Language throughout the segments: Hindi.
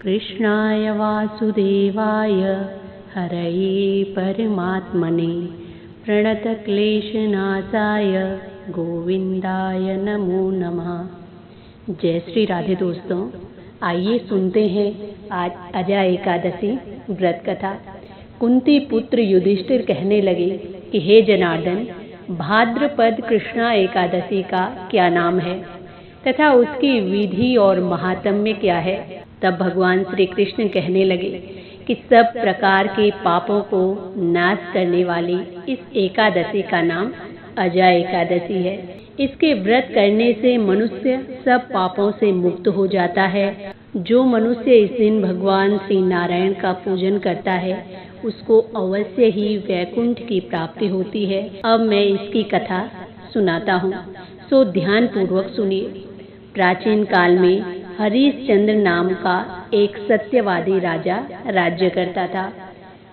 कृष्णाय वासुदेवाय हरये परमात्मने प्रणतक्लेशनाशाय गोविंदाय नमो नमः। जय श्री राधे। दोस्तों, आइए सुनते हैं आज अजा एकादशी व्रत कथा। कुंती पुत्र युधिष्ठिर कहने लगे कि हे जनार्दन, भाद्रपद कृष्णा एकादशी का क्या नाम है तथा उसकी विधि और महात्म्य क्या है। तब भगवान श्री कृष्ण कहने लगे कि सब प्रकार के पापों को नाश करने वाली इस एकादशी का नाम अजा एकादशी है। इसके व्रत करने से मनुष्य सब पापों से मुक्त हो जाता है। जो मनुष्य इस दिन भगवान श्री नारायण का पूजन करता है उसको अवश्य ही वैकुंठ की प्राप्ति होती है। अब मैं इसकी कथा सुनाता हूँ, सो ध्यान पूर्वक सुनिए। प्राचीन काल में हरिश्चंद्र नाम का एक सत्यवादी राजा राज्य करता था।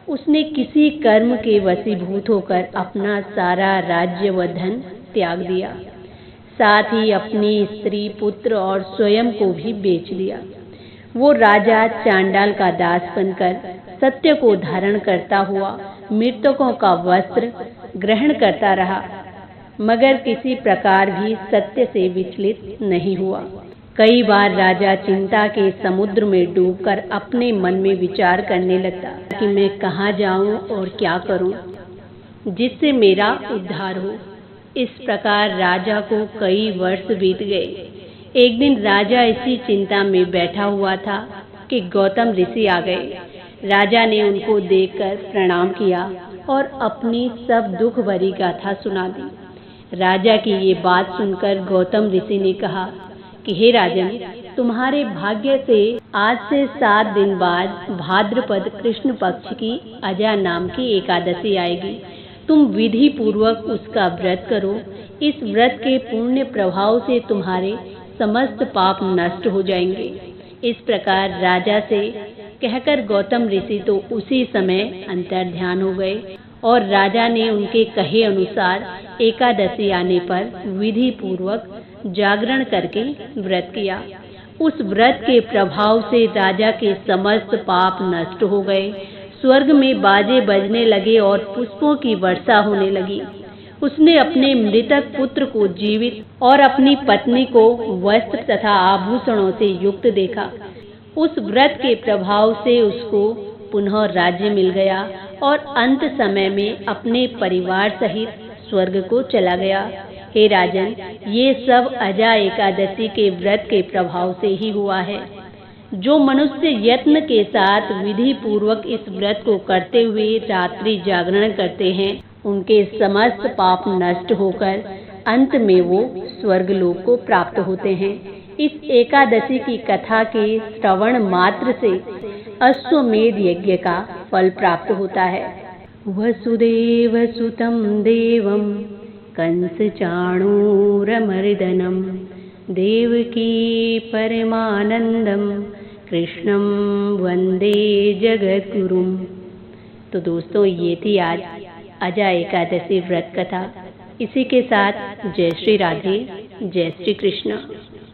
उसने किसी कर्म के वशीभूत होकर अपना सारा राज्य व धन त्याग दिया, साथ ही अपनी स्त्री, पुत्र और स्वयं को भी बेच दिया। वो राजा चांडाल का दास बनकर सत्य को धारण करता हुआ मृतकों का वस्त्र ग्रहण करता रहा, मगर किसी प्रकार भी सत्य से विचलित नहीं हुआ। कई बार राजा चिंता के समुद्र में डूबकर अपने मन में विचार करने लगता कि मैं कहाँ जाऊं और क्या करूं जिससे मेरा उद्धार हो। इस प्रकार राजा को कई वर्ष बीत गए। एक दिन राजा इसी चिंता में बैठा हुआ था कि गौतम ऋषि आ गए। राजा ने उनको देखकर प्रणाम किया और अपनी सब दुख भरी गाथा सुना दी। राजा की ये बात सुनकर गौतम ऋषि ने कहा कि हे राजन, तुम्हारे भाग्य से आज से 7 दिन बाद भाद्रपद कृष्ण पक्ष की अजा नाम की एकादशी आएगी। तुम विधि पूर्वक उसका व्रत करो। इस व्रत के पुण्य प्रभाव से तुम्हारे समस्त पाप नष्ट हो जाएंगे। इस प्रकार राजा से कहकर गौतम ऋषि तो उसी समय अंतर्ध्यान हो गए और राजा ने उनके कहे अनुसार एकादशी आने पर विधि पूर्वक जागरण करके व्रत किया। उस व्रत के प्रभाव से राजा के समस्त पाप नष्ट हो गए। स्वर्ग में बाजे बजने लगे और पुष्पों की वर्षा होने लगी। उसने अपने मृतक पुत्र को जीवित और अपनी पत्नी को वस्त्र तथा आभूषणों से युक्त देखा। उस व्रत के प्रभाव से उसको पुनः राज्य मिल गया और अंत समय में अपने परिवार सहित स्वर्ग को चला गया। हे राजन, ये सब अजा एकादशी के व्रत के प्रभाव से ही हुआ है। जो मनुष्य यत्न के साथ विधि पूर्वक इस व्रत को करते हुए रात्रि जागरण करते हैं, उनके समस्त पाप नष्ट होकर अंत में वो स्वर्ग लोक को प्राप्त होते हैं। इस एकादशी की कथा के श्रवण मात्र से अश्वमेध यज्ञ का फल प्राप्त होता है। वसुदेव सुतं देवं कंसचाणूरमर्दनं देवकी परमानंदं कृष्णं वंदे जगद्गुरुं। तो दोस्तों, ये थी आज अजा एकादशी व्रत कथा। इसी के साथ जय श्री राधे, जय श्री कृष्ण।